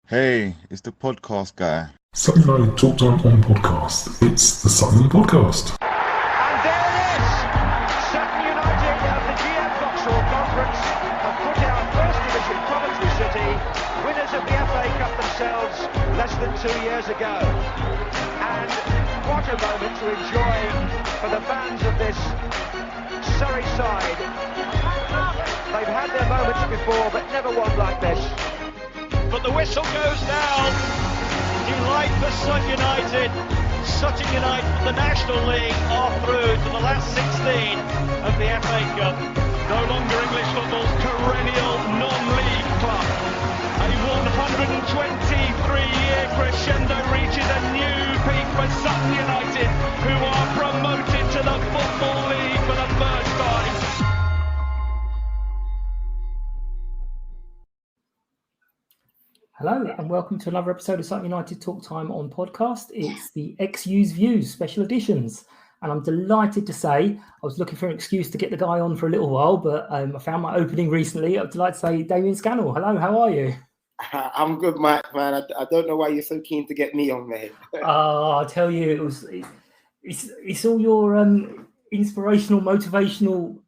Hey, it's the podcast guy. Sutton United Talk Time on podcast. It's the Sutton Podcast. And there it is! Sutton United of the GM Vauxhall Conference have put out First Division Coventry City, winners of the FA Cup themselves less than 2 years ago. And what a moment to enjoy for the fans of this Surrey side. They've had their moments before, but never one like this. But the whistle goes down. Delight for Sutton United. Sutton United from the National League are through to the last 16 of the FA Cup. No longer English football's perennial non-league club. A 123-year crescendo reaches a new peak for Sutton United, who are promoted to the Football League for the first time. Hello and welcome to another episode of Sutton United Talk Time on podcast. It's the Ex-U's Views special editions, and I'm delighted to say I was looking for an excuse to get the guy on for a little while, but I found my opening recently. I'm delighted to say Damian Scannell. Hello, how are you? I'm good, Mike, man. I don't know why you're so keen to get me on, mate. I tell you, it's all your inspirational, motivational,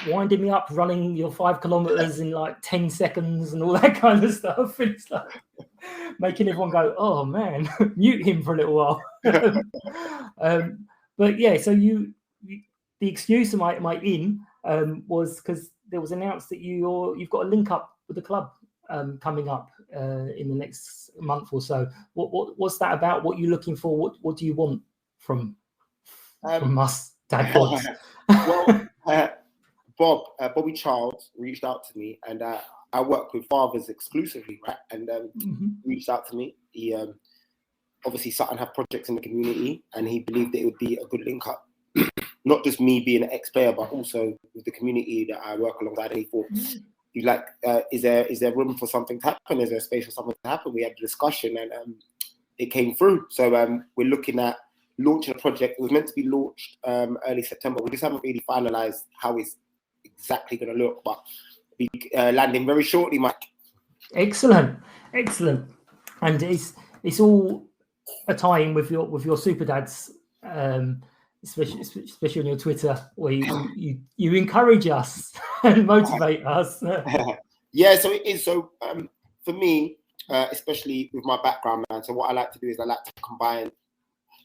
winding me up, running your 5 kilometers in like 10 seconds and all that kind of stuff. It's like making everyone go, oh man, mute him for a little while. But yeah, so the excuse of my in was because there was announced that you've got a link up with the club coming up in the next month or so. What's that about? What are you looking for? What do you want from us, Dad Pods? Bobby Charles reached out to me, and I work with fathers exclusively, right? And reached out to me. He obviously Sutton have projects in the community, and he believed that it would be a good link up. Not just me being an ex-player, but also with the community that I work alongside. And he thought, he's like, is there room for something to happen? Is there space for something to happen? We had a discussion, and it came through. So we're looking at launching a project. It was meant to be launched early September. We just haven't really finalised how it's exactly going to look, but be landing very shortly, Mike. Excellent. And it's all a tie-in with your super dads, especially on your Twitter, where you encourage us and motivate us. Yeah, so it is. So for me, especially with my background, man. So what I like to do is I like to combine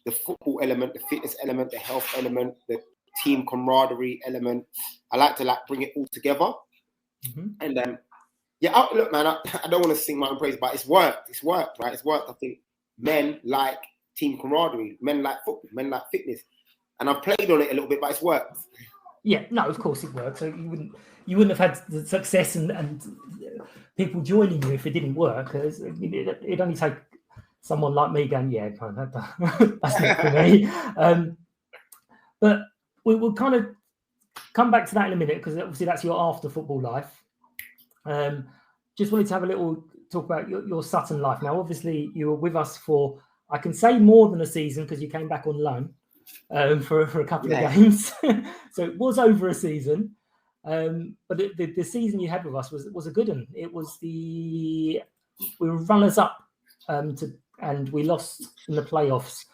the football element, the fitness element, the health element, the team camaraderie element. I like to bring it all together. And look, man, I don't want to sing my own praise, but it's worked, right? It's worked. I think men like team camaraderie, men like football, men like fitness, and I've played on it a little bit, but it's worked. Yeah, no, of course it worked. So you wouldn't have had the success and people joining you if it didn't work. It'd only take someone like me going, yeah, that's not for me. But we'll kind of come back to that in a minute, because obviously that's your after football life. Just wanted to have a little talk about your Sutton life. Now, obviously, you were with us for, I can say, more than a season, because you came back on loan for a couple of games. So it was over a season. But the season you had with us was a good one. It was we were runners up and we lost in the playoffs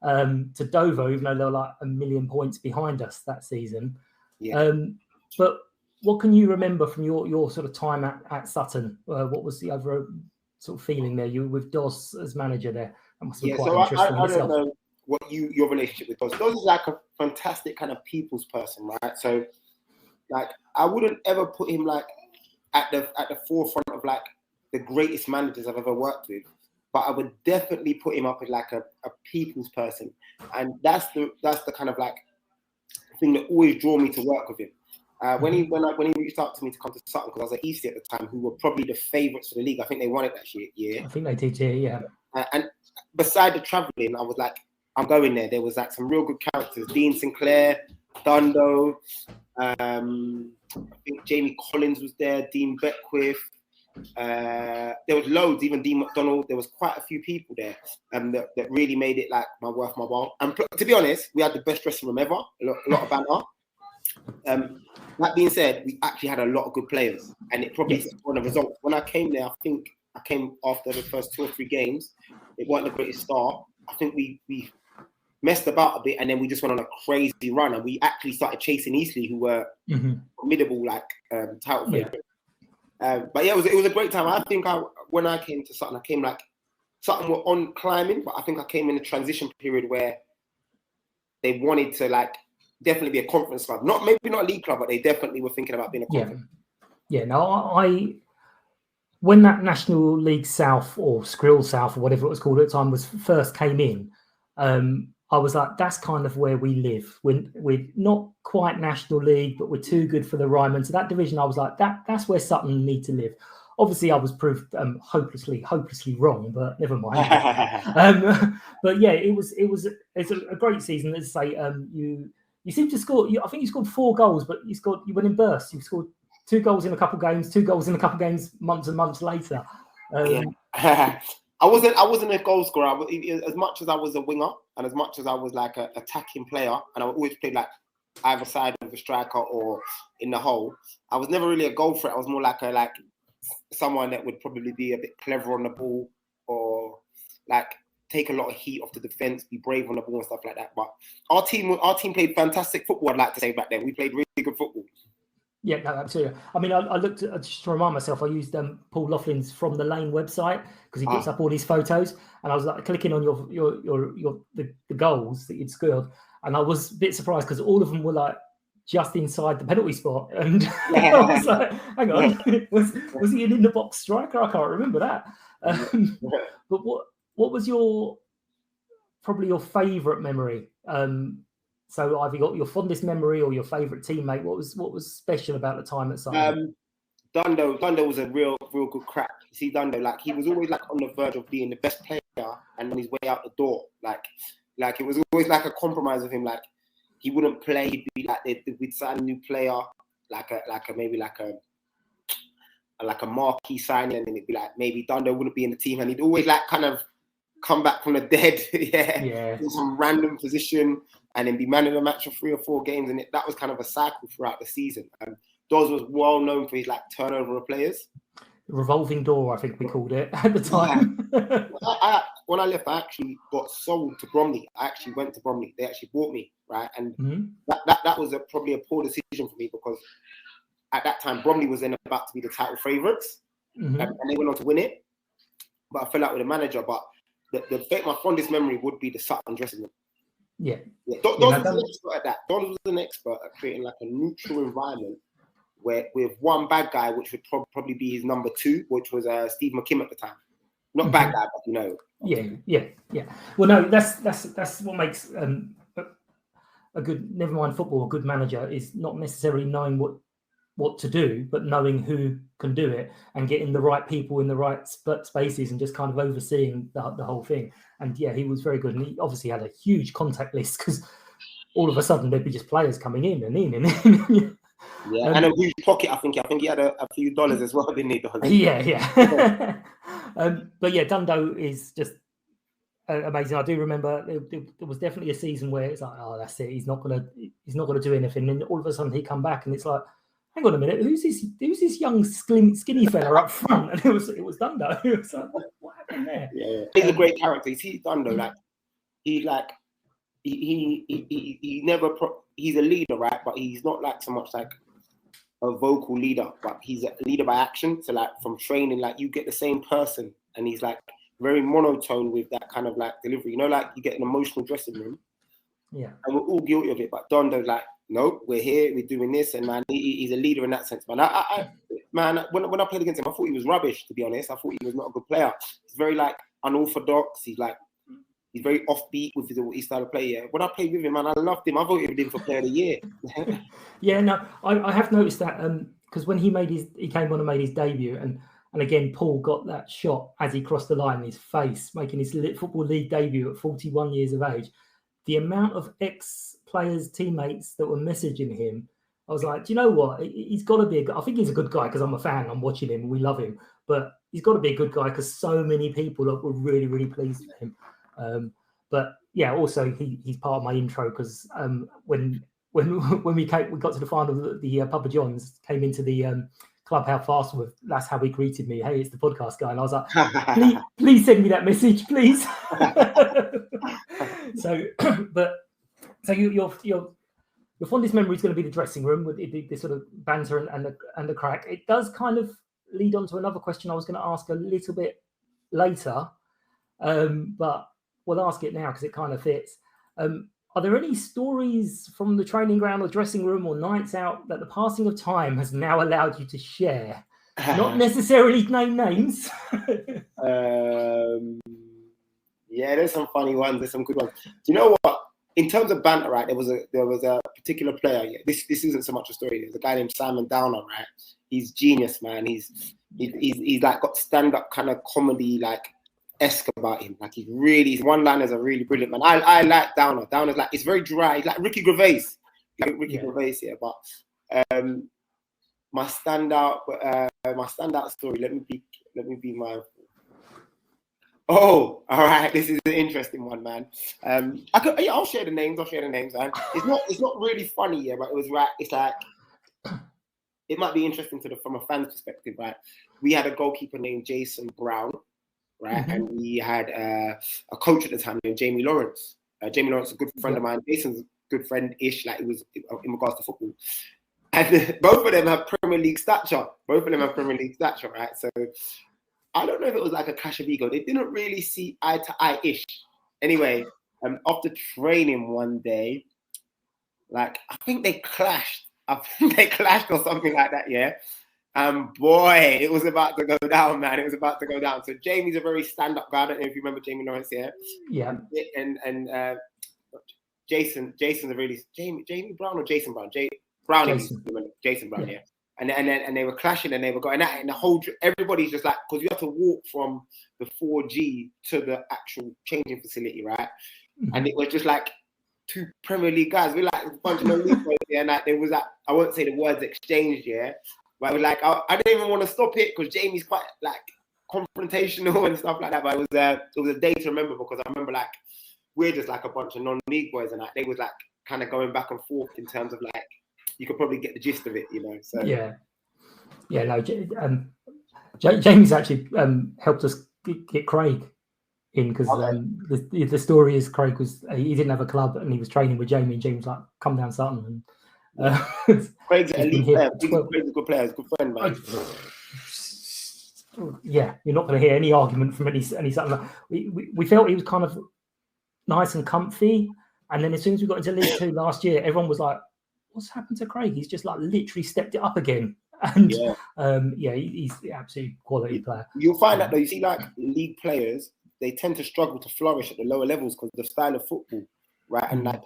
to Dover, even though they were like a million points behind us that season. Yeah. But what can you remember from your sort of time at Sutton? What was the overall sort of feeling there? You were with Dos as manager there. That must be quite interesting. I don't know what your relationship with Dos. Dos is like a fantastic kind of people's person, right? So, like, I wouldn't ever put him like at the forefront of like the greatest managers I've ever worked with, but I would definitely put him up as like a people's person, and that's the kind of like thing that always drew me to work with him. When he reached out to me to come to Sutton, because I was at East at the time, who were probably the favourites for the league. I think they won it that year. I think they did, yeah. And beside the travelling, I was like, I'm going there. There was like some real good characters: Dean Sinclair, Dundo. I think Jamie Collins was there, Dean Beckwith. There was loads, even Dean McDonald. There was quite a few people there that really made it like worth my while. And to be honest, we had the best dressing room ever. A lot of banter. That being said, we actually had a lot of good players, and it probably on the results. When I came there, I think I came after the first 2 or 3 games. It wasn't the greatest start. I think we messed about a bit, and then we just went on a crazy run, and we actually started chasing Eastleigh, who were formidable, like title favourites. But yeah, it was a great time. I think when I came to Sutton, I came like Sutton were on climbing, but I think I came in a transition period where they wanted to like definitely be a conference club. Maybe not a league club, but they definitely were thinking about being a conference. Yeah. No, I when that National League South or Skrill South or whatever it was called at the time was first came in, I was like, that's kind of where we live. We're not quite National League, but we're too good for the Ryman. So that division, I was like, that's where Sutton need to live. Obviously, I was proved hopelessly wrong, but never mind. But yeah, it's a great season. As I say, you seem to score. I think you scored 4 goals, but you went in bursts. You scored 2 goals in a couple of games, 2 goals in a couple of games, months and months later. I wasn't a goal scorer. As much as I was a winger and as much as I was like an attacking player, and I always played like either side of the striker or in the hole, I was never really a goal threat. I was more like someone that would probably be a bit clever on the ball or like take a lot of heat off the defense, be brave on the ball and stuff like that. But our team played fantastic football, I'd like to say, back then. We played really good football. Yeah, no, absolutely. I mean, I looked at, just to remind myself, I used Paul Laughlin's From the Lane website because he puts up all these photos, and I was like clicking on the goals that you'd scored, and I was a bit surprised because all of them were like just inside the penalty spot, and I was like, hang on, was he an in the box striker? I can't remember that. But what was probably your favourite memory? So either you got your fondest memory or your favourite teammate. What was special about the time at Sutton? Dundo was a real good crack. You see, Dundo, like he was always like on the verge of being the best player and on his way out the door. Like it was always like a compromise with him. Like he wouldn't play. He'd be like we'd sign a new player, maybe a marquee signing, and it'd be like maybe Dundo wouldn't be in the team, and he'd always like kind of come back from the dead, in some random position, and then be man of the match for 3 or 4 games, and that was kind of a cycle throughout the season. Dawes was well known for his like turnover of players. Revolving door, I think we called it at the time. When I left, I actually got sold to Bromley. I actually went to Bromley. They actually bought me, right? And that was probably a poor decision for me because at that time Bromley was then about to be the title favourites, and they went on to win it. But I fell out with the manager. But my fondest memory would be the Sutton dressing room. Dawes was an expert at that. Dawes was an expert at creating like a neutral environment where with one bad guy, which would probably be his number 2, which was Steve McKim at the time. Not bad guy, but you know. Yeah. Well, no, that's what makes a good, never mind football, a good manager is not necessarily knowing what to do, but knowing who can do it and getting the right people in the right spaces and just kind of overseeing the whole thing. And yeah, he was very good. And he obviously had a huge contact list because all of a sudden there'd be just players coming in and in. Yeah, and a huge pocket. I think he had a few dollars as well, didn't he? Yeah. But yeah, Dundo is just amazing. I do remember there was definitely a season where it's like, oh, that's it. He's not gonna do anything. And all of a sudden he come back and it's like, hang on a minute, who's this young skinny fella up front? And it was Dundo. It was like, what happened there? Yeah. He's a great character. He's Dundo. He's a leader, right? But he's not like so much like a vocal leader, but he's a leader by action. So like from training, like you get the same person, and he's like very monotone with that kind of like delivery. You know, like you get an emotional dressing room. Yeah. And we're all guilty of it, but Dondo's like, nope, we're here, we're doing this, and man, he's a leader in that sense. Man, when I played against him, I thought he was rubbish. To be honest, I thought he was not a good player. He's very like unorthodox. He's very offbeat with his style of play. Yeah, when I played with him, man, I loved him. I voted him for Player of the Year. Yeah, no, I have noticed that because when he came on and made his debut, and again, Paul got that shot as he crossed the line in his face, making his Football League debut at 41 years of age. The amount of ex-players, teammates that were messaging him, I was like, do you know what? He's got to be I think he's a good guy because I'm a fan. I'm watching him. We love him. But he's got to be a good guy because so many people were really, really pleased with him. But yeah, also he's part of my intro because when we got to the final, the Papa John's came into the club how fast that's how he greeted me. Hey, it's the podcast guy, and I was like, please send me that message, please. So your fondest memory is going to be the dressing room with the sort of banter and the crack. It does kind of lead on to another question I was going to ask a little bit later, but we'll ask it now because it kind of fits. Are there any stories from the training ground or dressing room or nights out that the passing of time has now allowed you to share? Not necessarily name names. Yeah, there's some funny ones. There's some good ones. Do you know what? In terms of banter, right? There was a particular player. Yeah, this isn't so much a story. There's a guy named Simon Downer, right? He's genius, man. He's like got stand-up kind of comedy like esque about him. Like his one-liners are really brilliant, man. I like Downer. Downer's like, it's very dry. He's like Ricky Gervais. Gervais here. But my standout story. Let me be mindful. Oh, all right. This is an interesting one, man. I'll share the names. Man. It's not really funny, yeah, but it was right. It's like it might be interesting from a fan's perspective, right? We had a goalkeeper named Jason Brown, right, and we had a coach at the time named Jamie Lawrence. Jamie Lawrence is a good friend of mine. Jason's a good friend-ish, like it was in regards to football. And both of them have Premier League stature. Right? So I don't know if it was like a clash of ego. They didn't really see eye to eye-ish. Anyway, after training one day, like I think they clashed or something like that, yeah. And boy, it was about to go down, man. It was about to go down. So Jamie's a very stand-up guy. I don't know if you remember Jamie Lawrence here. Yeah. And Jason's a really Jamie Brown or Jason Brown? Jason Brown, yeah. And they were clashing and they were going at it, and the whole everybody's just like, because you have to walk from the 4G to the actual changing facility, right? And it was just like two Premier League guys. We're like a bunch of league players, yeah, and like there was like, I won't say the words exchanged, yeah, but it was like I didn't even want to stop it because Jamie's quite like confrontational and stuff like that. But it was a day to remember, because I remember like we're just like a bunch of non-league boys, and like they was like kind of going back and forth in terms of like, you could probably get the gist of it, you know. So no. Jamie's actually helped us get Craig in, because the story is Craig he didn't have a club and he was training with Jamie, and Jamie was like, "Come down, Sutton." And Craig's an elite player. Craig's a good player. He's a good friend, man. Yeah, you're not going to hear any argument from any Sutton. We felt he was kind of nice and comfy, and then as soon as we got into League 2 last year, everyone was like, what's happened to Craig? He's just like literally stepped it up again. And he's the absolute quality player. You'll find that though, you see like league players, they tend to struggle to flourish at the lower levels because of the style of football, right? And like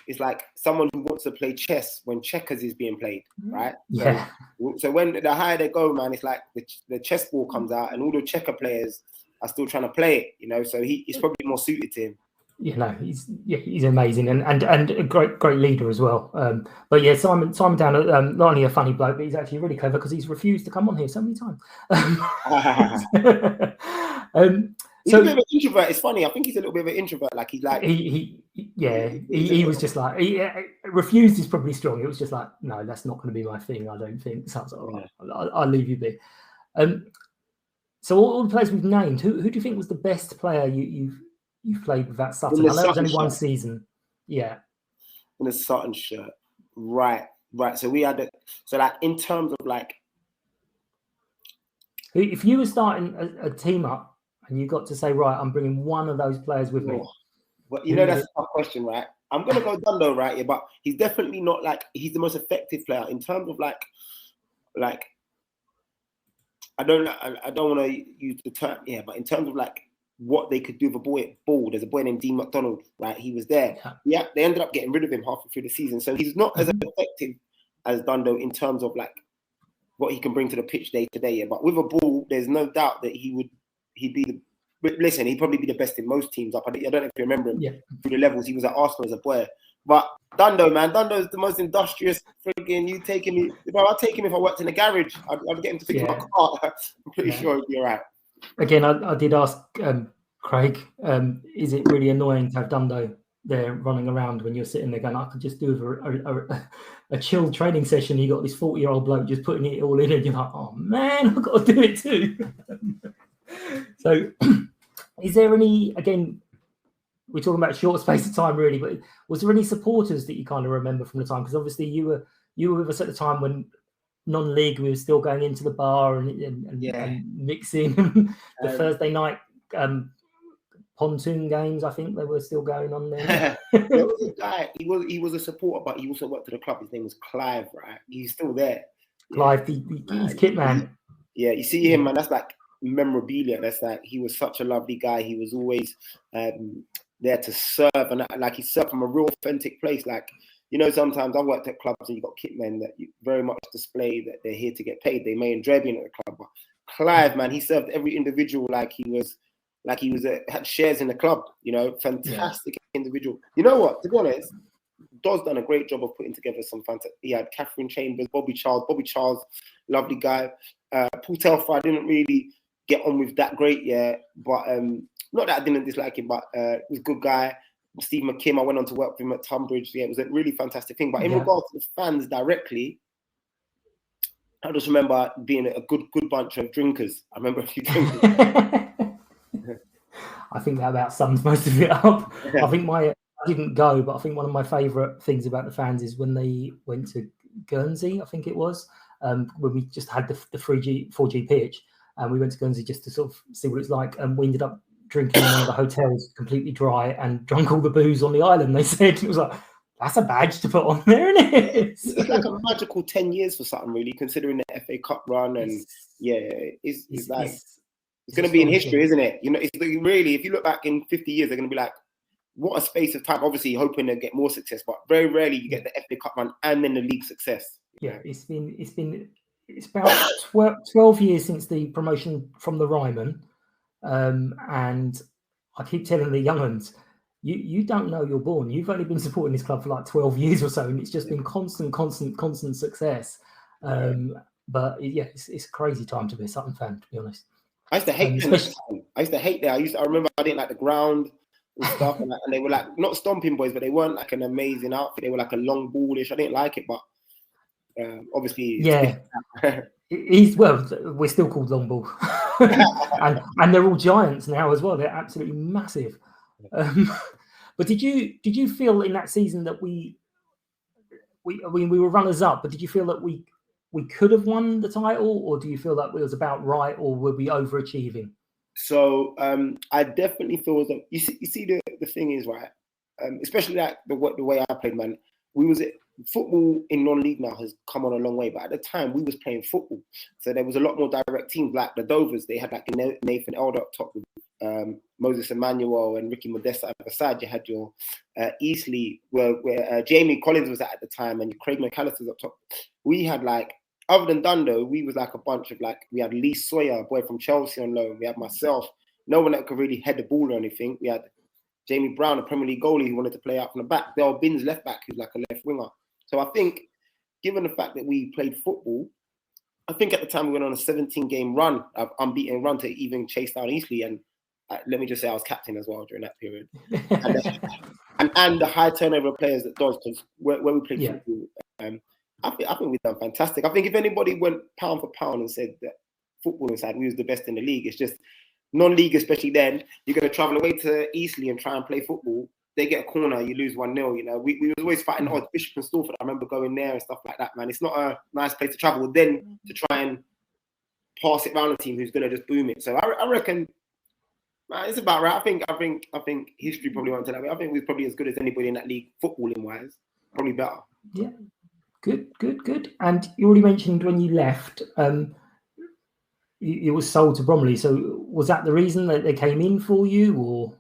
it's like someone who wants to play chess when checkers is being played, right? Yeah. So when the higher they go, man, it's like the chess ball comes out and all the checker players are still trying to play it, you know. So he's probably more suited to him. You know, he's amazing and a great leader as well. But yeah, Simon Downer, not only a funny bloke, but he's actually really clever because he's refused to come on here so many times. He's a bit of an introvert. It's funny. I think he's a little bit of an introvert. Like he's like he was just like refused is probably strong. It was just like, no, that's not going to be my thing. I don't think. So I was like, all right, I'll leave you be. So all the players we've named, who do you think was the best player you've played with that Sutton? I know it was only one season. Yeah. In the Sutton shirt. Right. So we had so like in terms of like, if you were starting a team up and you got to say, right, I'm bringing one of those players with me. But you know, that's a tough question, right? I'm gonna go Dundo, right? Yeah, but he's definitely not like he's the most effective player in terms of like I don't want to use the term, but in terms of like what they could do with a ball, there's a boy named Dean McDonald, right? He was there. Yeah, they ended up getting rid of him halfway through the season. So he's not as effective as Dundo in terms of like what he can bring to the pitch day to day. Yeah. But with a ball, there's no doubt that he'd probably be the best in most teams. I don't know if you remember him through the levels. He was at Arsenal as a boy. But Dundo is the most industrious friggin'. You taking me, I'd take him if I worked in a garage. I'd get him to fix my car. I'm pretty sure he'd be all right. Again, I did ask Craig, is it really annoying to have Dundo there running around when you're sitting there going, I could just do with a chilled training session. You got this 40-year-old bloke just putting it all in, and you're like, oh man, I've got to do it too. So, is there any? Again, we're talking about a short space of time, really. But was there any supporters that you kind of remember from the time? Because obviously you were with us at the time when non-league we were still going into the bar and mixing the Thursday night pontoon games. I think they were still going on there. There was a guy. He was a supporter, but he also worked at the club. His name was Clive. Right, he's still there. Clive, he's kit man. Yeah, you see him, man. That's like memorabilia. That's like he was such a lovely guy. He was always there to serve, and like he served from a real authentic place. Like, you know, sometimes I worked at clubs and you got kit men that very much display that they're here to get paid. They may enjoy being at the club, but Clive, man, he served every individual like he was had shares in the club. You know, fantastic individual. You know what? To be honest, Doz done a great job of putting together some fantastic. He had Catherine Chambers, Bobby Charles, lovely guy. Paul Telfer, I didn't really get on with that great, but not that I didn't dislike him, but he was a good guy. Steve McKim, I went on to work with him at Tunbridge. Yeah, it was a really fantastic thing. But in regards to the fans directly, I just remember being a good bunch of drinkers. I remember a few drinkers. I think that about sums most of it up. I think I didn't go, but I think one of my favourite things about the fans is when they went to Guernsey, I think it was, when we just had the 4G pitch, and we went to Guernsey just to sort of see what it's like, and we ended up drinking in one of the hotels completely dry and drunk all the booze on the island. They said it was like, that's a badge to put on there, isn't it? It's like a magical 10 years for Sutton, really, considering the FA Cup run, and it's going to be in history, isn't it? You know, it's really, if you look back in 50 years, they're going to be like, what a space of time. Obviously, hoping to get more success, but very rarely you get the FA Cup run and then the league success. Yeah, it's about 12 years since the promotion from the Ryman. And I keep telling the young ones, you don't know you're born. You've only been supporting this club for like 12 years or so, and it's just been constant success. But yeah, it's a crazy time to be a Sutton fan, to be honest. I used to hate that. I remember I didn't like the ground and stuff, and they were like not stomping boys, but they weren't like an amazing outfit. They were like a long ballish. I didn't like it, but obviously, we're still called long ball, and they're all giants now as well. They're absolutely massive. But did you feel in that season that we were runners up, but did you feel that we could have won the title, or do you feel that it was about right, or were we overachieving? So I definitely feel that you see the thing is, right, especially like the way I played, man. Football in non-league now has come on a long way, but at the time we was playing football, so there was a lot more direct teams. Like the Dovers, they had like Nathan Elder up top with Moses Emmanuel and Ricky Modesta. At the side, you had your Eastleigh, where Jamie Collins was at the time, and Craig McAllister's up top. We had like, other than Dundo, we was like a bunch of like, we had Lee Sawyer, a boy from Chelsea on loan. We had myself, no one that could really head the ball or anything. We had Jamie Brown, a Premier League goalie who wanted to play out from the back. Dale Binns, left back, who's like a left winger. So I think, given the fact that we played football, I think at the time we went on a 17-game run, unbeaten run to even chase down Eastleigh. And let me just say I was captain as well during that period. and the high turnover of players that does, because where we played football, I think we've done fantastic. I think if anybody went pound for pound and said that football inside, we was the best in the league. It's just non-league, especially then, you're going to travel away to Eastleigh and try and play football. They get a corner, you lose 1-0. You know, we was always fighting odds. Bishop and Stortford, I remember going there and stuff like that, man. It's not a nice place to travel. Then to try and pass it around a team who's going to just boom it. So I reckon, man, it's about right. I think history probably won't tell that way. I think we're probably as good as anybody in that league, footballing wise. Probably better. Yeah. Good. And you already mentioned when you left, it was sold to Bromley. So was that the reason that they came in for you, or?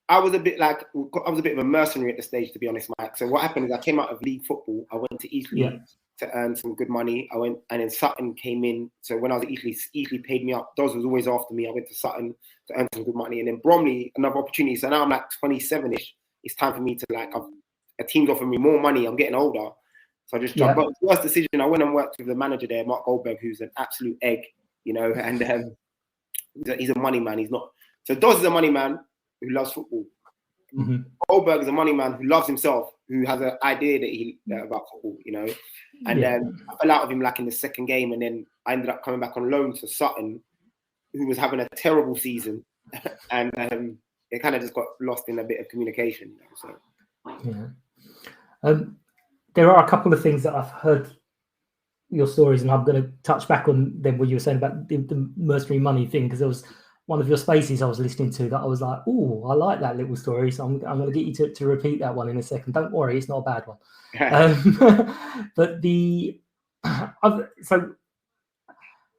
I was a bit of a mercenary at the stage, to be honest, Mike. So what happened is I came out of league football. I went to Eastleigh to earn some good money. I went, and then Sutton came in. So when I was at Eastleigh paid me up. Doz was always after me. I went to Sutton to earn some good money, and then Bromley, another opportunity. So now I'm like 27-ish. It's time for me to a team's offering me more money. I'm getting older, so I just jumped. But the worst decision, I went and worked with the manager there, Mark Goldberg, who's an absolute egg, you know, and he's a money man. He's not. So Doz is a money man who loves football. Goldberg is a money man who loves himself, who has an idea about football, you know. And I fell out of him like in the second game, and then I ended up coming back on loan to Sutton, who was having a terrible season, and it kind of just got lost in a bit of communication. So. There are a couple of things that I've heard your stories, and I'm going to touch back on them what you were saying about the mercenary money thing, because there was one of your spaces I was listening to that I was like, oh, I like that little story, so I'm going to get you to repeat that one in a second. Don't worry, it's not a bad one. But so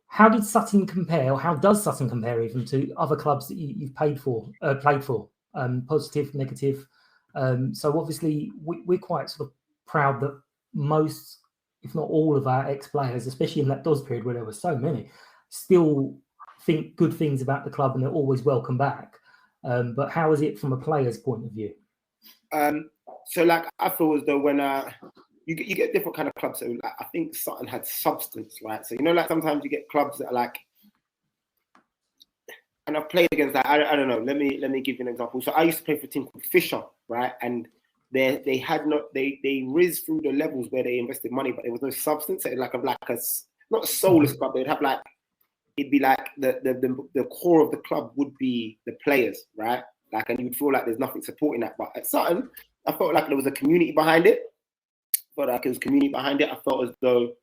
how did Sutton compare, or how does Sutton compare even to other clubs that you've played for? Positive, negative. So obviously we're quite sort of proud that most, if not all, of our ex-players, especially in that DOS period where there were so many, still think good things about the club and they're always welcome back. But how is it from a player's point of view? So like I feel as though when you get different kind of clubs. So like, I think Sutton had substance, right? So you know, like sometimes you get clubs that are like, and I've played against that. I don't know. Let me give you an example. So I used to play for a team called Fisher, right? And they rizzed through the levels where they invested money, but there was no substance. So like a not a soulless club. They'd have like, it'd be like the core of the club would be the players, right? Like, and you would feel like there's nothing supporting that. But at Sutton, I felt like there was a community behind it. I felt like there was community behind it. I felt as though,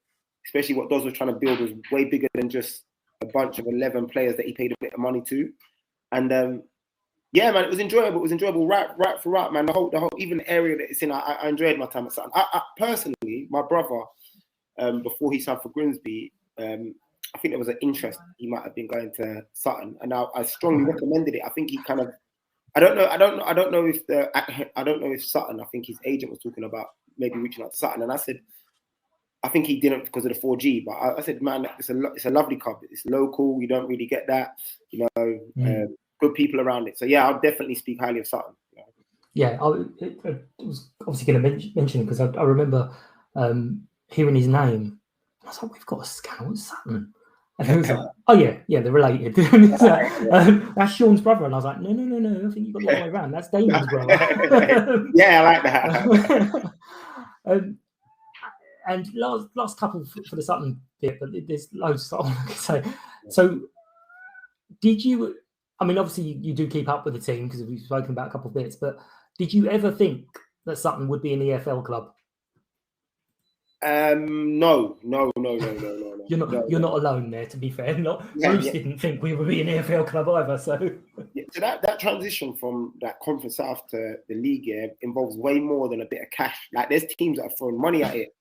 especially what Doz was trying to build, was way bigger than just a bunch of 11 players that he paid a bit of money to. And yeah, man, it was enjoyable. It was enjoyable right throughout, man. The whole even the area that it's in, I enjoyed my time at Sutton. I personally, my brother, before he signed for Grimsby, I think there was an interest he might have been going to Sutton, and I strongly recommended it. I think he kind of, I don't know if Sutton, I think his agent was talking about maybe reaching out to Sutton, and I said, I think he didn't because of the 4G, but I said, man, it's a lovely club. It's local. You don't really get that, you know. Good people around it. So yeah, I'll definitely speak highly of Sutton. Yeah, I was obviously going to mention because I remember hearing his name. I was like, we've got a Scannell at Sutton. And he was like, oh yeah, they're related. That's Sean's brother. And I was like, no, I think you've got the other way around. That's Damian's brother. Yeah, I like that. And last couple for the Sutton bit, but there's loads I want to say. So did you, I mean, obviously you do keep up with the team because we've spoken about a couple of bits, but did you ever think that Sutton would be an EFL club? No. You're not alone there, to be fair. Bruce didn't think we would be an EFL club either. So that transition from that Conference South to the league involves way more than a bit of cash. Like there's teams that are throwing money at it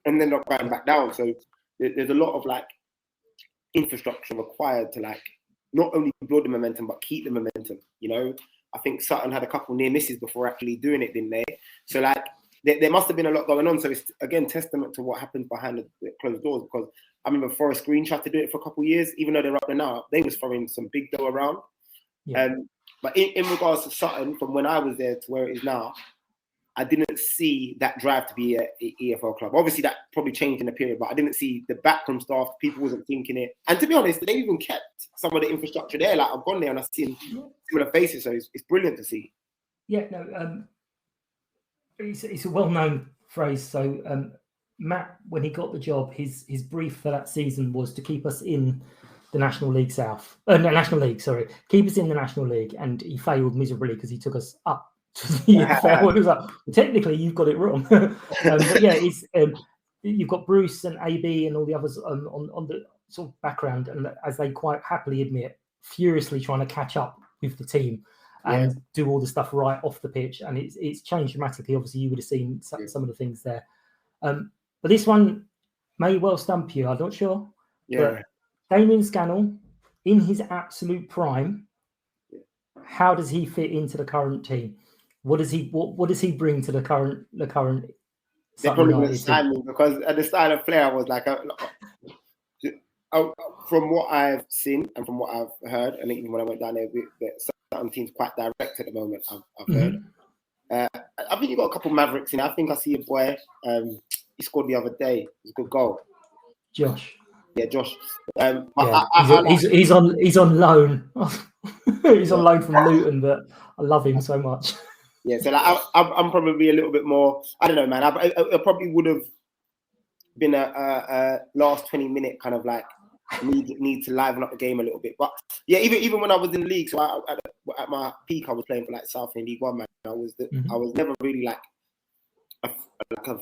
and then not going back down. So there's a lot of like infrastructure required to like not only build the momentum but keep the momentum. You know, I think Sutton had a couple near misses before actually doing it, didn't they? So like there must have been a lot going on. So it's again testament to what happens behind the closed doors. Because I remember Forest Green tried to do it for a couple of years, even though they're up there now. They was throwing some big dough around. Yeah. But in regards to Sutton, from when I was there to where it is now, I didn't see that drive to be an EFL club. Obviously, that probably changed in the period, but I didn't see the backroom staff. People wasn't thinking it. And to be honest, they even kept some of the infrastructure there. Like I've gone there and I've seen similar faces, so it's brilliant to see. Yeah, no, it's a well-known phrase. So Matt, when he got the job, his brief for that season was to keep us in the National League South. Keep us in the National League, and he failed miserably because he took us up. It was like, well, technically you've got it wrong. But yeah, it's you've got Bruce and AB and all the others on the sort of background, and as they quite happily admit, furiously trying to catch up with the team and do all the stuff right off the pitch, and it's changed dramatically. Obviously, you would have seen some of the things there, but this one may well stump you. I'm not sure. Yeah, but Damian Scannell in his absolute prime. How does he fit into the current team? What does he bring to the current? They probably wouldn't sign me because the style of player I was like, from what I've seen and from what I've heard, and even when I went down there, certain teams quite direct at the moment. I've heard. I think you got a couple Mavericks in. I think I see a boy. He scored the other day. It was a good goal. Josh. Yeah, Josh. He's on loan. He's on loan from Luton, but I love him so much. Yeah, so like I'm probably a little bit more. I don't know, man. I probably would have been a last 20-minute kind of like need to liven up the game a little bit. But yeah, even when I was in the league, so at my peak, I was playing for like South End League One, man. I was never really like a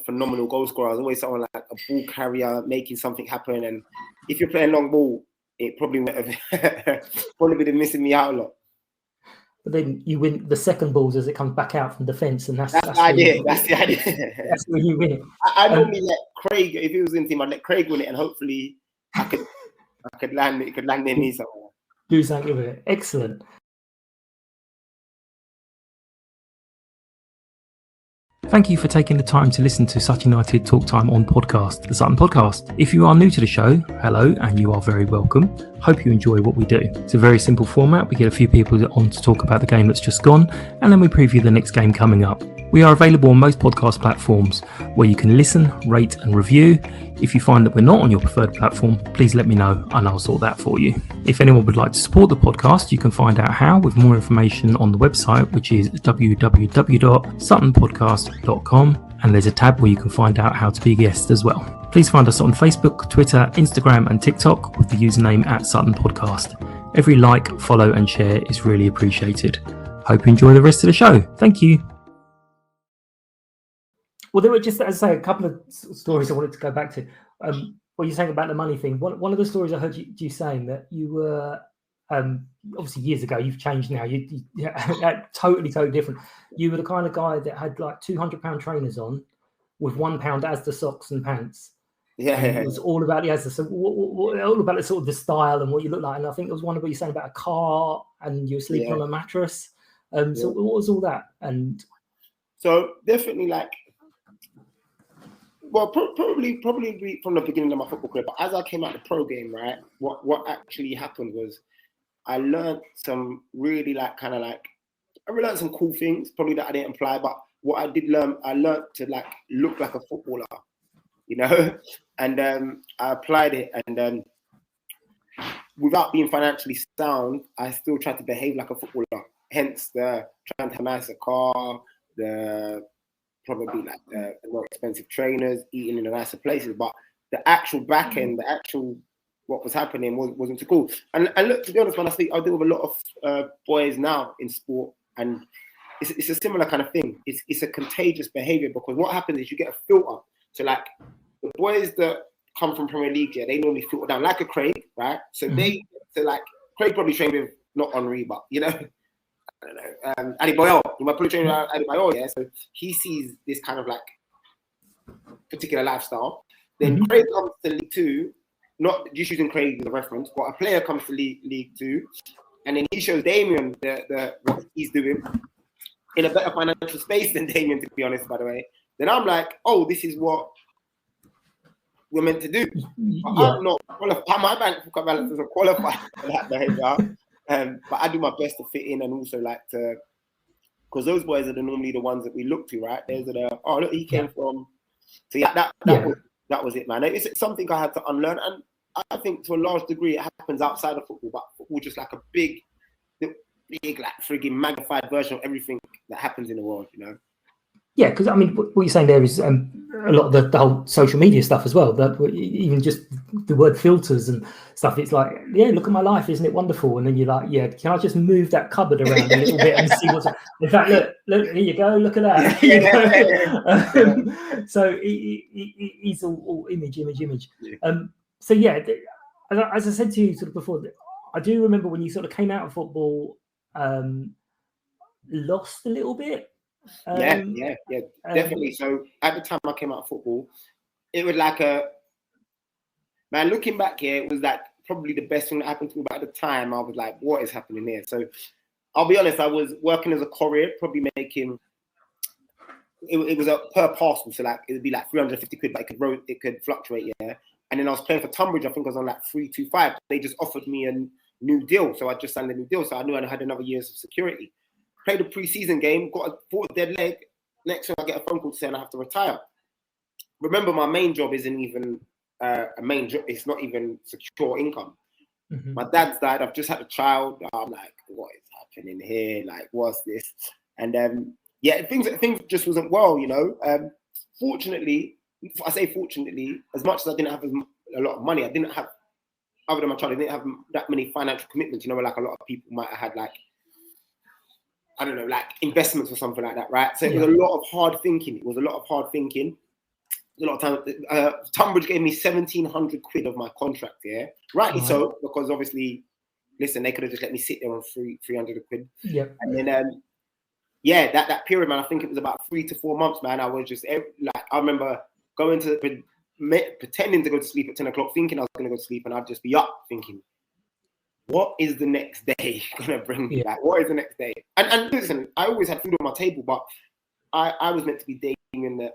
phenomenal goal scorer. I was always someone like a ball carrier, making something happen. And if you're playing long ball, it probably would have probably been missing me out a lot. But then you win the second balls as it comes back out from defence, and that's the idea. That's the idea. That's where you win it. I normally let Craig, if he was in the team, I'd let Craig win it, and hopefully I could land it. It could land near me somewhere. Do something with it. Excellent. Thank you for taking the time to listen to Sutton United Talk Time on podcast, the Sutton Podcast. If you are new to the show, hello, and you are very welcome. Hope you enjoy what we do. It's a very simple format. We get a few people on to talk about the game that's just gone, and then we preview the next game coming up. We are available on most podcast platforms where you can listen, rate and review. If you find that we're not on your preferred platform, please let me know and I'll sort that for you. If anyone would like to support the podcast, you can find out how with more information on the website, which is www.suttonpodcast.com, and there's a tab where you can find out how to be a guest as well. Please find us on Facebook, Twitter, Instagram and TikTok with the username @SuttonPodcast. Every like, follow and share is really appreciated. Hope you enjoy the rest of the show. Thank you. Well, there were just, as I say, a couple of stories I wanted to go back to. What you're saying about the money thing. One of the stories I heard you saying that you were, obviously years ago, you've changed now. You totally different. You were the kind of guy that had like £200 trainers on with £1 Asda socks and pants. Yeah, and it was all about the Asda. So all about the sort of the style and what you look like. And I think it was one of what you're saying about a car and you were sleeping on a mattress. So what was all that? And so definitely like. Well, probably from the beginning of my football career. But as I came out of the pro game, right, what actually happened was I learned some really I learned some cool things, probably that I didn't apply. But what I did learn, I learned to like look like a footballer, you know, and I applied it. And without being financially sound, I still tried to behave like a footballer. Hence the trying to have a nicer car, the probably like more expensive trainers, eating in the nicer places, but the actual back end, the actual what was happening wasn't too cool. And look, to be honest, when I deal with a lot of boys now in sport, and it's a similar kind of thing. It's a contagious behavior because what happens is you get a filter. So like the boys that come from Premier League, they normally filter down like a Craig, right? So like Craig probably trained with not Henri, but you know. I don't know, Adebayor, you might put trainer Adebayor, yeah. So he sees this kind of like particular lifestyle. Then Craig comes to League Two, not just using Craig as a reference, but a player comes to League Two, and then he shows Damian the what he's doing in a better financial space than Damian, to be honest, by the way. Then I'm like, oh, this is what we're meant to do. But I'm not qualified. My bank account balance doesn't qualify for that behavior. But I do my best to fit in and also like to, because those boys are normally the ones that we look to, right? Those are the, oh look, he came from. So yeah, that was it, man. It's something I had to unlearn, and I think to a large degree it happens outside of football, but football just like a big like frigging magnified version of everything that happens in the world, you know. Yeah, because I mean, what you're saying there is a lot of the whole social media stuff as well. That even just the word filters and stuff. It's like, yeah, look at my life, isn't it wonderful? And then you're like, yeah, can I just move that cupboard around a little bit and see what's? In fact, look, here you go, look at that. Here you go. So it's all image. Yeah. So yeah, as I said to you sort of before, I do remember when you sort of came out of football, lost a little bit. Yeah, definitely. So at the time I came out of football, it was like man, looking back here, it was like probably the best thing that happened to me. But at the time, I was like, what is happening here? So I'll be honest, I was working as a courier, probably making, it was a per parcel. So like, it would be like 350 quid, but it could fluctuate, yeah. And then I was playing for Tunbridge, I think I was on like 325. They just offered me a new deal. So I just signed a new deal. So I knew I had another year's of security. Played a pre-season game, got a dead leg. Next time I get a phone call saying I have to retire. Remember, my main job isn't even a main job. It's not even secure income. My dad's died. I've just had a child. I'm like, what is happening here? Like, what's this? And things just wasn't well, you know. Fortunately, I say fortunately, as much as I didn't have a lot of money, I didn't have, other than my child, I didn't have that many financial commitments, you know, like a lot of people might have had, like, I don't know, like investments or something like that, right? So it was a lot of hard thinking. A lot of time. Tunbridge gave me 1,700 quid of my contract, yeah? Rightly so, because obviously, listen, they could have just let me sit there on 300 quid. Yeah. And then, that period, man, I think it was about 3 to 4 months, man. I was just, like, I remember going to, pretending to go to sleep at 10 o'clock, thinking I was going to go to sleep, and I'd just be up thinking, what is the next day going to bring me back? What is the next day? And listen, I always had food on my table, but I was meant to be dating that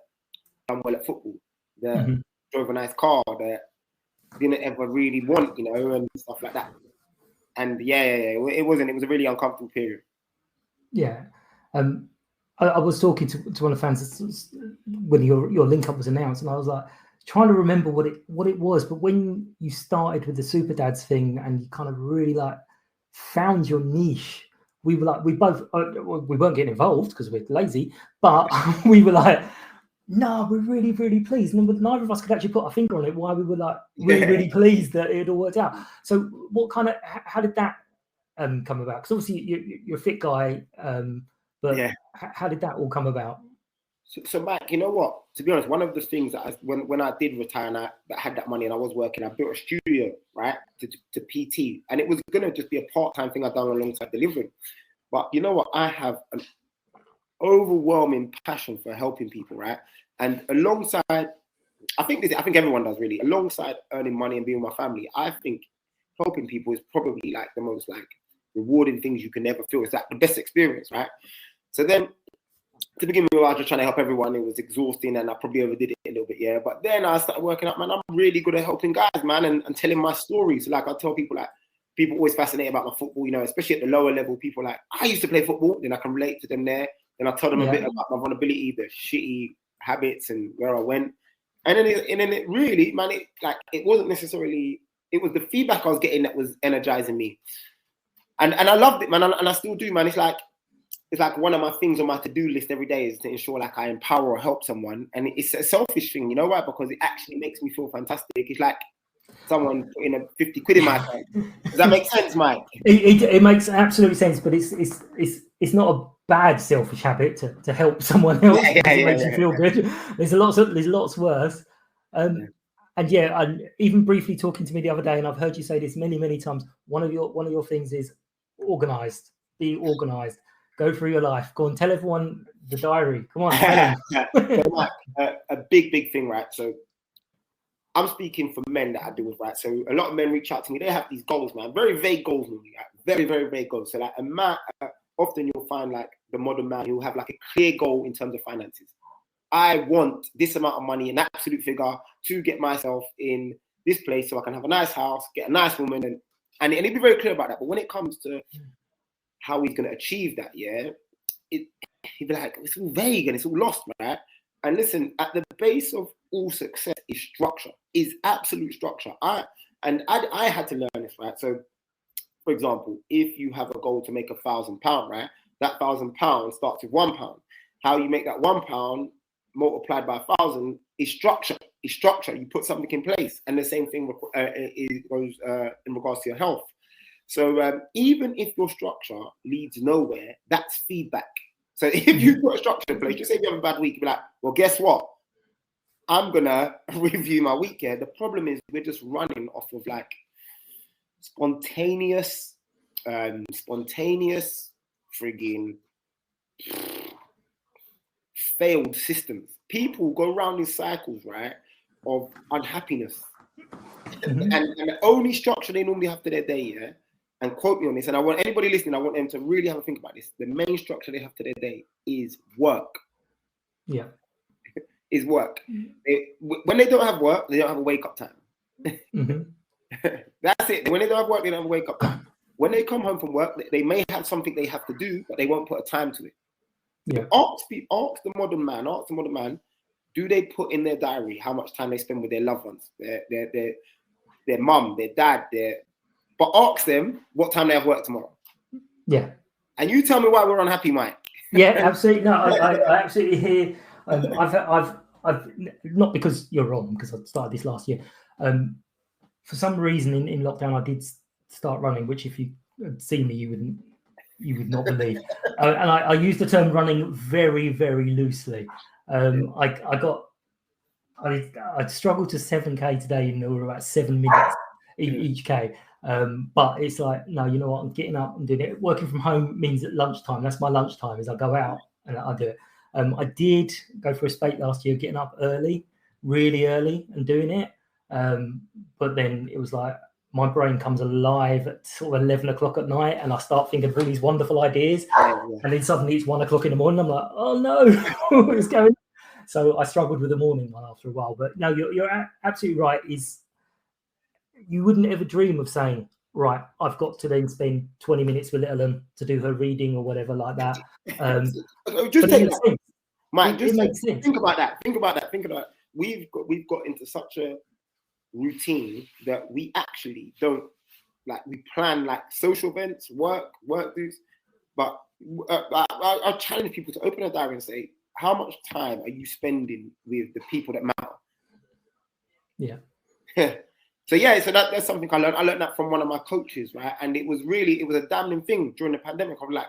done well at football, that drove a nice car, that didn't ever really want, you know, and stuff like that. And it was a really uncomfortable period. Yeah. I was talking to one of the fans when your link up was announced, and I was like trying to remember what it was. But when you started with the Super Dads thing and you kind of really like found your niche, we were like, we weren't getting involved because we're lazy, but we were like, no, we're really, really pleased. And neither of us could actually put our finger on it, why we were like really, really pleased that it all worked out. So how did that come about? Because obviously you're a fit guy, but how did that all come about? So Mike, you know what? To be honest, one of the things that when I did retire and I had that money and I was working, I built a studio, right, to PT. And it was going to just be a part-time thing I'd done alongside delivering. But you know what? I have an overwhelming passion for helping people, right? And alongside, I think everyone does really, alongside earning money and being with my family, I think helping people is probably like the most like rewarding things you can ever feel. It's like the best experience, right? So then to begin with, I was just trying to help everyone. It was exhausting and I probably overdid it a little bit, yeah. But then I started working out, man, I'm really good at helping guys, man, and telling my stories. So like I tell people, like, people always fascinated about my football, you know, especially at the lower level, people like, I used to play football, then I can relate to them there. Then I tell them a bit about my vulnerability, the shitty habits and where I went. And then it really, man, it wasn't necessarily, it was the feedback I was getting that was energizing me. And I loved it, man, and I still do, man. It's like one of my things on my to-do list every day is to ensure like I empower or help someone. And it's a selfish thing, you know why? Because it actually makes me feel fantastic. It's like someone putting a 50 quid in my account. Does that make sense, Mike? It makes absolute sense, but it's not a bad selfish habit to help someone else. It makes you feel good. There's lots worse. And even briefly talking to me the other day, and I've heard you say this many times. One of your things is organized. Be organized. Go through your life. Go and tell everyone the diary. Come on, tell them. Mike, a big thing, right? So I'm speaking for men that I deal with, right? So a lot of men reach out to me. They have these goals, man. Very vague goals, right? Very, very vague goals. So like a man, often you'll find like the modern man, he'll have like a clear goal in terms of finances. I want this amount of money, an absolute figure, to get myself in this place so I can have a nice house, get a nice woman, and he'd be very clear about that. But when it comes to how he's going to achieve that, he'd be like, it's all vague and it's all lost, right? And listen, at the base of all success is structure, is absolute structure. I had to learn this, right? So, for example, if you have a goal to make £1,000, right? That £1,000 starts with £1. How you make that £1 multiplied by 1,000 is structure. Is structure. You put something in place, and the same thing goes in regards to your health. So even if your structure leads nowhere, that's feedback. So if you put a structure in place, just say you have a bad week, you'll be like, well, guess what? I'm gonna review my week here. The problem is we're just running off of like spontaneous frigging failed systems. People go around in cycles, right, of unhappiness. And the only structure they normally have to their day, and quote me on this, and I want anybody listening, I want them to really have a think about this. The main structure they have to their day is work. Yeah. Is work. When they don't have work, they don't have a wake-up time. That's it. When they don't have work, they don't have a wake-up time. When they come home from work, they may have something they have to do, but they won't put a time to it. Yeah. Ask the modern man, do they put in their diary how much time they spend with their loved ones, their mum, their dad, their but ask them what time they have work tomorrow. Yeah. And you tell me why we're unhappy, Mike. Yeah, absolutely. No, I absolutely hear. I've not because you're wrong, because I started this last year. For some reason in lockdown, I did start running, which if you had seen me, you would not believe. And I use the term running very, very loosely. I struggled to 7K today in about 7 minutes each K. But it's like, no, you know what? I'm getting up and doing it. Working from home means at lunchtime. That's my lunchtime, is I go out and I do it. I did go for a spate last year, getting up early, really early, and doing it. But then it was like my brain comes alive at sort of 11 o'clock at night, and I start thinking of all these wonderful ideas. And then suddenly it's 1 o'clock in the morning. I'm like, oh no, what's going on? So I struggled with the morning one after a while. But no, you're absolutely right. You wouldn't ever dream of saying, right, I've got to then spend 20 minutes with little one to do her reading or whatever like that. Just take that, Mike. Just think about that. We've got into such a routine that we actually don't we plan social events, work dues. But I challenge people to open a diary and say, how much time are you spending with the people that matter? Yeah. So that's something I learned. I learned that from one of my coaches, right? And it was a damning thing during the pandemic. I'm like,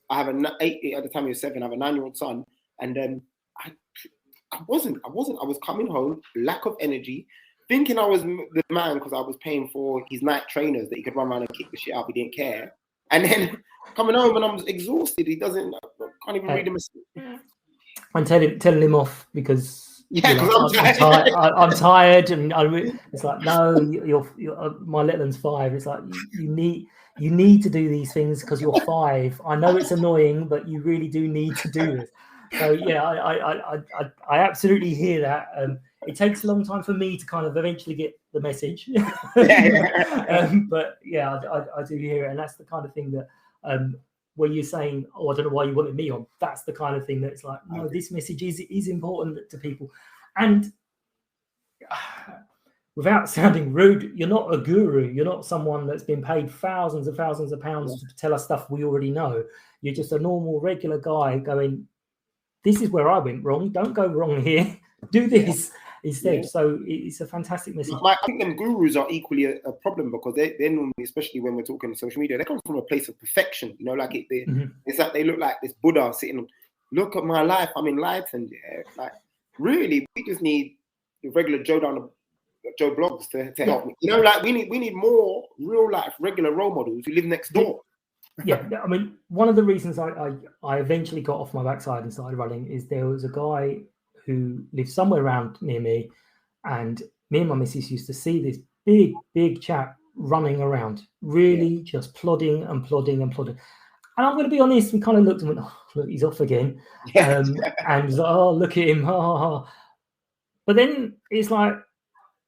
I have at the time he was 7, I have a 9-year-old son, and then I was coming home, lack of energy, thinking I was the man because I was paying for his night trainers that he could run around and kick the shit out. He didn't care, and then coming home and I'm exhausted. Can't even read him. I'm telling him off because. Yeah, I'm tired, and it's like, no, you're my little one's 5. It's like you need to do these things because you're 5. I know it's annoying, but you really do need to do this. So yeah, I absolutely hear that. It takes a long time for me to kind of eventually get the message, but yeah, I do hear it, and that's the kind of thing that. Where you're saying, oh, I don't know why you wanted me on. That's the kind of thing that's like, no, this message is important to people. And without sounding rude, you're not a guru. You're not someone that's been paid thousands and thousands of pounds to tell us stuff we already know. You're just a normal, regular guy going, this is where I went wrong. Don't go wrong here. Do this instead. So it's a fantastic message. I think them gurus are equally a problem because they're normally, especially when we're talking social media, they come from a place of perfection. You know, it's like they look like this Buddha sitting. Look at my life. I'm enlightened. Yeah, like really, we just need the regular Joe blogs to help me. You know, like we need more real life regular role models who live next door. Yeah, I mean, one of the reasons I eventually got off my backside and started running is there was a guy who lived somewhere around near me, and me and my missus used to see this big chap running around, really just plodding. And I'm going to be honest, we kind of looked and went, oh, look, he's off again. And was like, oh, look at him. But then it's like,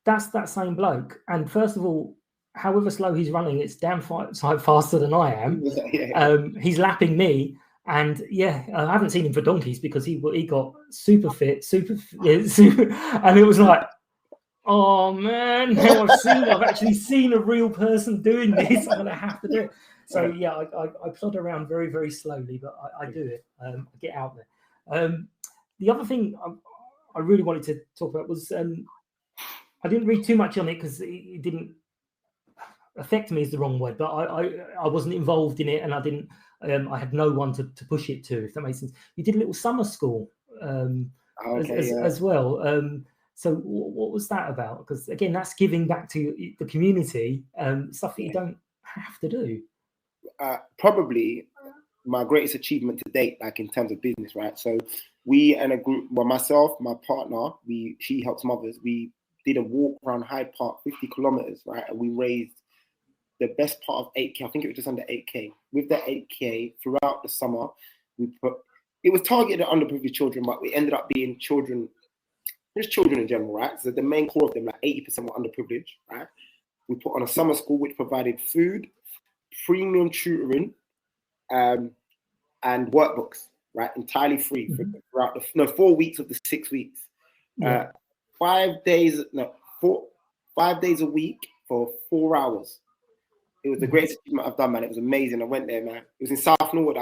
that's that same bloke. And first of all, however slow he's running, it's damn faster than I am. He's lapping me. And I haven't seen him for donkeys because he got super fit, and it was like, oh man, now I've actually seen a real person doing this. I'm gonna have to do it. So yeah, I plod around very, very slowly, but I do it. I get out there. The other thing I really wanted to talk about was I didn't read too much on it because it didn't affect me is the wrong word, but I wasn't involved in it, and I didn't. I had no one to push it to, if that makes sense. You did a little summer school as well. So what was that about? Because again, that's giving back to the community, stuff that you don't have to do. Probably my greatest achievement to date, like in terms of business, right? So we and a group, well, myself, my partner, she helps mothers. We did a walk around Hyde Park, 50 kilometers, right? And we raised the best part of 8K. I think it was just under 8K. With that 8K throughout the summer, it was targeted at underprivileged children, but we ended up being children, just children in general, right? So the main core of them, like 80% were underprivileged, right? We put on a summer school which provided food, premium tutoring, and workbooks, right? Entirely free throughout 4 weeks of the 6 weeks. 5 days a week for 4 hours. It was the greatest achievement I've done, man. It was amazing. I went there, man. It was in South Norwood.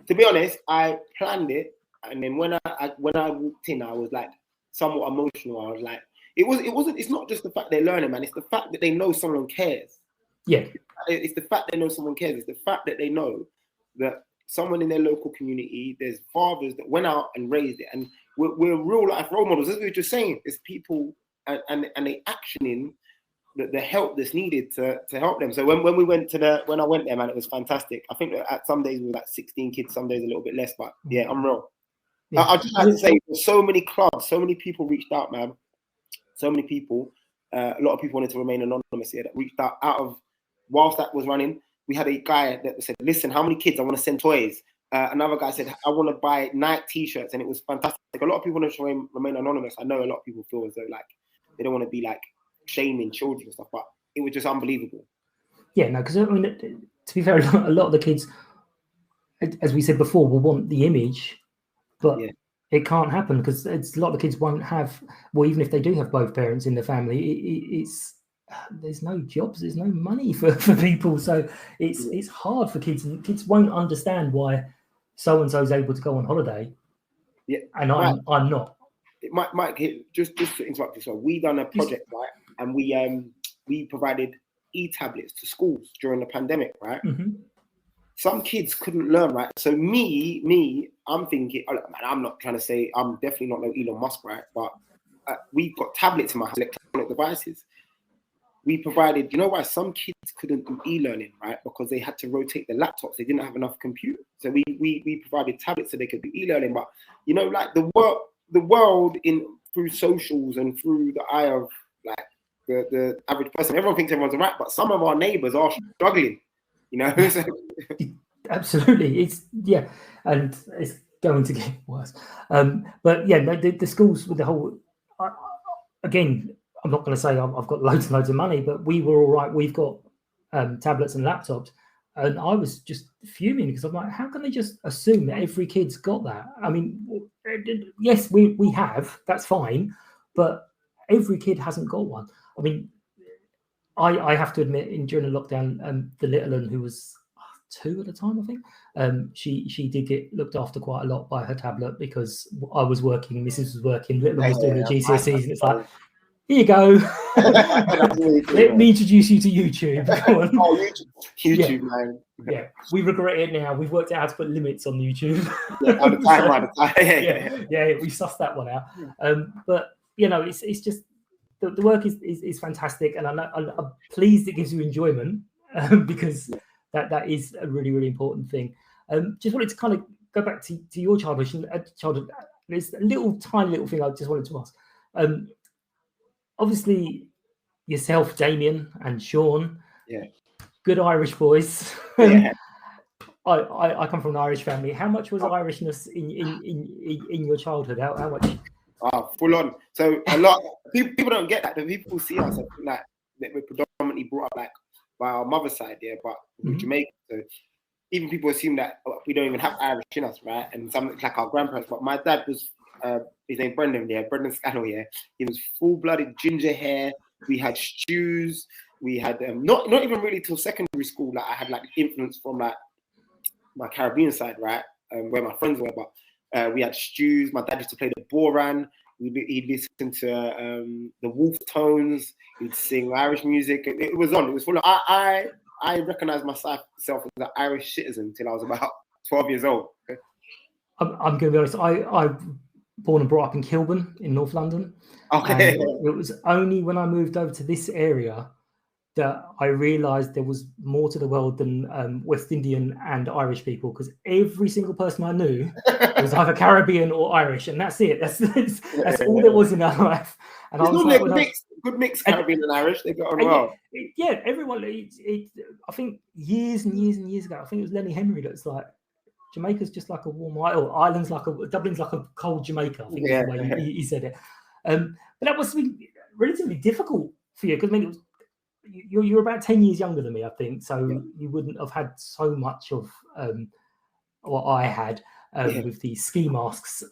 To be honest, I planned it, and then when I walked in, I was like somewhat emotional. I was like, it's not just the fact they're learning, man. It's the fact that they know someone cares. Yeah. It's the fact they know someone cares. It's the fact that they know that someone in their local community, there's fathers that went out and raised it, and we're real life role models. As we were just saying, there's people and they actioning the help that's needed to help them. So when I went there, man, it was fantastic. I think that at some days we were like 16 kids, some days a little bit less, but yeah, unreal. Yeah. I just had to say, so many clubs, so many people reached out, man. So many people, a lot of people wanted to remain anonymous here that reached out of, whilst that was running, we had a guy that said, listen, how many kids? I want to send toys. Another guy said, I want to buy Nike t-shirts, and it was fantastic. A lot of people want to remain anonymous. I know a lot of people feel as though like they don't want to be like shaming children and stuff, but it was just unbelievable. Yeah, no, because I mean, to be fair, a lot of the kids, as we said before, will want the image, but it can't happen because a lot of the kids won't have. Well, even if they do have both parents in the family, there's no jobs, there's no money for people, so it's hard for kids, and kids won't understand why so and so is able to go on holiday, and I'm not. Mike, just to interrupt you, so we done a project, right, and we provided e-tablets to schools during the pandemic, right? Mm-hmm. Some kids couldn't learn, right? So me, I'm thinking, man, I'm not trying to say I'm definitely not no Elon Musk, right? But we've got tablets in my house, electronic devices. We provided, you know why some kids couldn't do e-learning, right? Because they had to rotate the laptops. They didn't have enough computers. So we provided tablets so they could do e-learning. But you know, like the world through socials and through the eye of like the average person, everyone thinks everyone's right, but some of our neighbours are struggling, you know. Absolutely, and it's going to get worse. But yeah, the schools with the whole again. I'm not going to say I've got loads and loads of money, but we were all right. We've got tablets and laptops. And I was just fuming because I'm like, how can they just assume that every kid's got that? I mean, yes, we have. That's fine. But every kid hasn't got one. I mean, I have to admit, during the lockdown, the little one who was 2 at the time, I think, she did get looked after quite a lot by her tablet because I was working, Mrs. was working, little one was doing the GCSEs, and it's like, here you go. Let me introduce you to YouTube. YouTube, man. Yeah, we regret it now. We've worked out how to put limits on YouTube. We sussed that one out. But you know, it's just the work is fantastic, and I'm pleased it gives you enjoyment because that is a really, really important thing. Just wanted to kind of go back to your childhood. There's a tiny little thing I just wanted to ask. Obviously, yourself, Damian, and Sean, good Irish boys. I come from an Irish family. How much was Irishness in your childhood? How much? Full on. So a lot people don't get that. The people see us like that we're predominantly brought up like by our mother's side, but we're Jamaican. So even people assume that we don't even have Irish in us, right? And some like our grandparents. But my dad was. His name Brendan Scannell, he was full-blooded ginger hair. We had stews. We had not even really till secondary school. Like I had like influence from like my Caribbean side, right, where my friends were. But we had stews. My dad used to play the boran. He'd listen to the Wolf Tones. He'd sing Irish music. It was on. It was full of. I recognized myself as an Irish citizen until I was about 12 years old. I'm going to be honest. I born and brought up in Kilburn in North London. Okay. And it was only when I moved over to this area that I realised there was more to the world than West Indian and Irish people, because every single person I knew was either Caribbean or Irish, and that's it. That's all there was in our life. And it's normally a good mix, Caribbean and Irish. They got on well. Yeah, everyone. I think years and years and years ago, I think it was Lenny Henry that's like, Jamaica's just like a warm island, Dublin's like a cold Jamaica. I think is the way he said it. But that must have been relatively difficult for you, because I mean, you're about 10 years younger than me, I think. So you wouldn't have had so much of what I had with the ski masks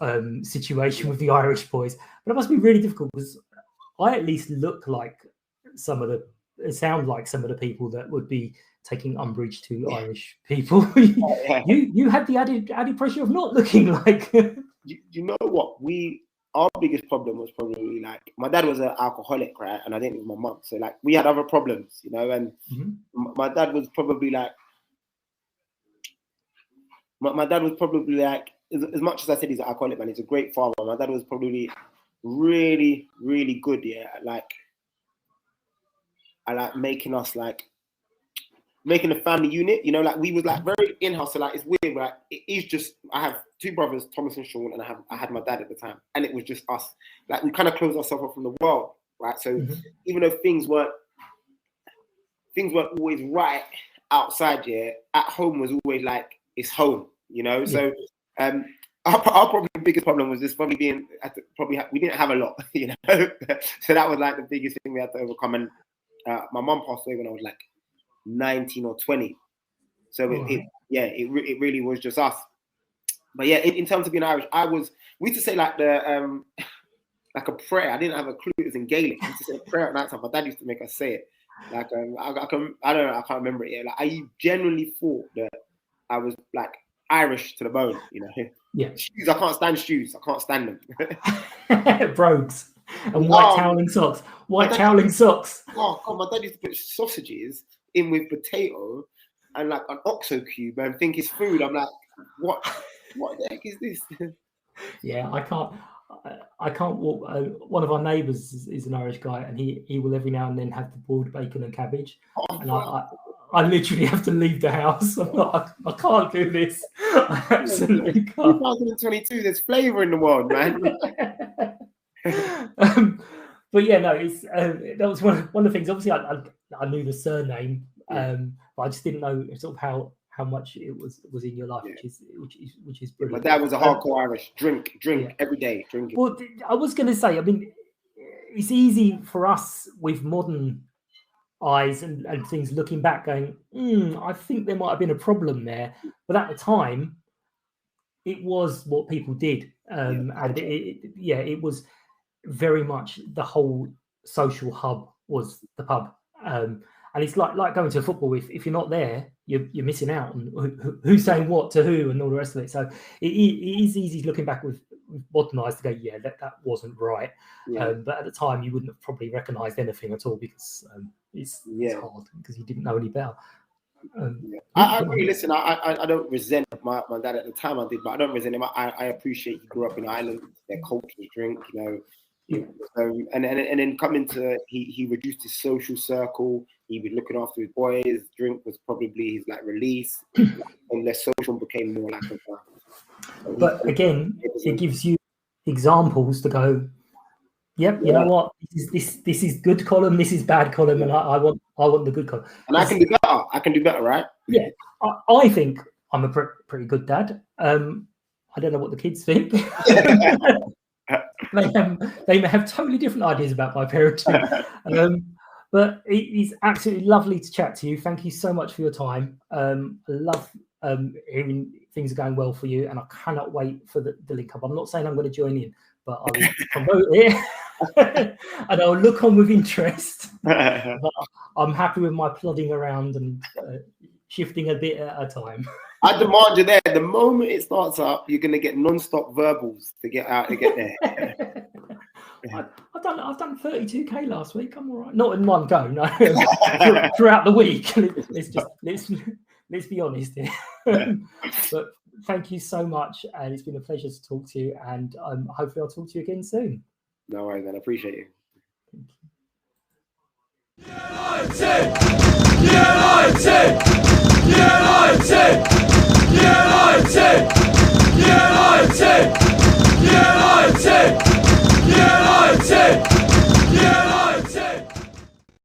situation with the Irish boys. But it must be really difficult, because I at least sound like some of the people that would be taking umbrage to Irish people. You had the added pressure of not looking like. You know what? Our biggest problem was probably like my dad was an alcoholic, right? And I didn't with my mum, so like we had other problems, you know. And my dad was probably like, my dad was probably like, as much as I said he's an alcoholic, man, he's a great father. My dad was probably really, really good, at making us making a family unit, you know, like we was like very in-house. So like it's weird, right? It is just, I have two brothers, Thomas and Sean, and I had my dad at the time, and it was just us. Like we kind of closed ourselves off from the world, right? So even though things weren't always right outside, at home was always like it's home, you know. So our probably biggest problem was just probably being we didn't have a lot, you know. So that was like the biggest thing we had to overcome. And my mum passed away when I was like 19 or 20, so it really was just us. But yeah, in terms of being Irish, we used to say like the like a prayer. I didn't have a clue it was in Gaelic. We used to say a prayer at night time. My dad used to make us say it. Like I don't know, I can't remember it yet. Like I genuinely thought that I was like Irish to the bone, you know. Yeah. Shoes, I can't stand shoes. I can't stand them. Brogues and white toweling socks. White toweling socks. Oh God, my dad used to put sausages in with potato and like an OXO cube and think it's food. I'm like, what the heck is this? Yeah, I can't walk. One of our neighbours is an Irish guy, and he will every now and then have the boiled bacon and cabbage. And I literally have to leave the house. I'm like, I can't do this. I absolutely can't. 2022, there's flavour in the world, man. But yeah, no, it's that was one of the things. Obviously, I knew the surname, but I just didn't know sort of how much it was in your life, which is brilliant. My dad was a hardcore Irish. Drink every day. Drinking. Well, I was going to say, I mean, it's easy for us with modern eyes and things looking back, going, I think there might have been a problem there. But at the time, it was what people did, and it was very much the whole social hub was the pub, and it's like going to a football. If you're not there, you're missing out on who's saying what to who and all the rest of it. So it is easy looking back with modern eyes to go, that wasn't right. But at the time, you wouldn't have probably recognised anything at all because it's hard because you didn't know any better. I agree. Listen, I don't resent my dad at the time. I did, but I don't resent him. I appreciate he grew up in Ireland. Their culture was drink, you know. So, and then coming to he reduced his social circle. He was looking after his boys. Drink was probably his like release, and less social became more like a. But again, it gives you examples to go. Yep, you know what? This is good column. This is bad column, and I want the good column. And I can do better, right? Yeah, I think I'm a pretty good dad. I don't know what the kids think. They may have totally different ideas about my parenting. But it is absolutely lovely to chat to you. Thank you so much for your time. I love hearing things are going well for you, and I cannot wait for the link up. I'm not saying I'm going to join in, but I will promote it and I'll look on with interest. But I'm happy with my plodding around and shifting a bit at a time. I demand you there. The moment it starts up, you're going to get non-stop verbals to get out to get there. I've done 32k last week. I'm all right. Not in one go, no. Throughout the week. Let's be honest here. But thank you so much, and it's been a pleasure to talk to you. And hopefully, I'll talk to you again soon. No worries, man. I appreciate you. United! United! United!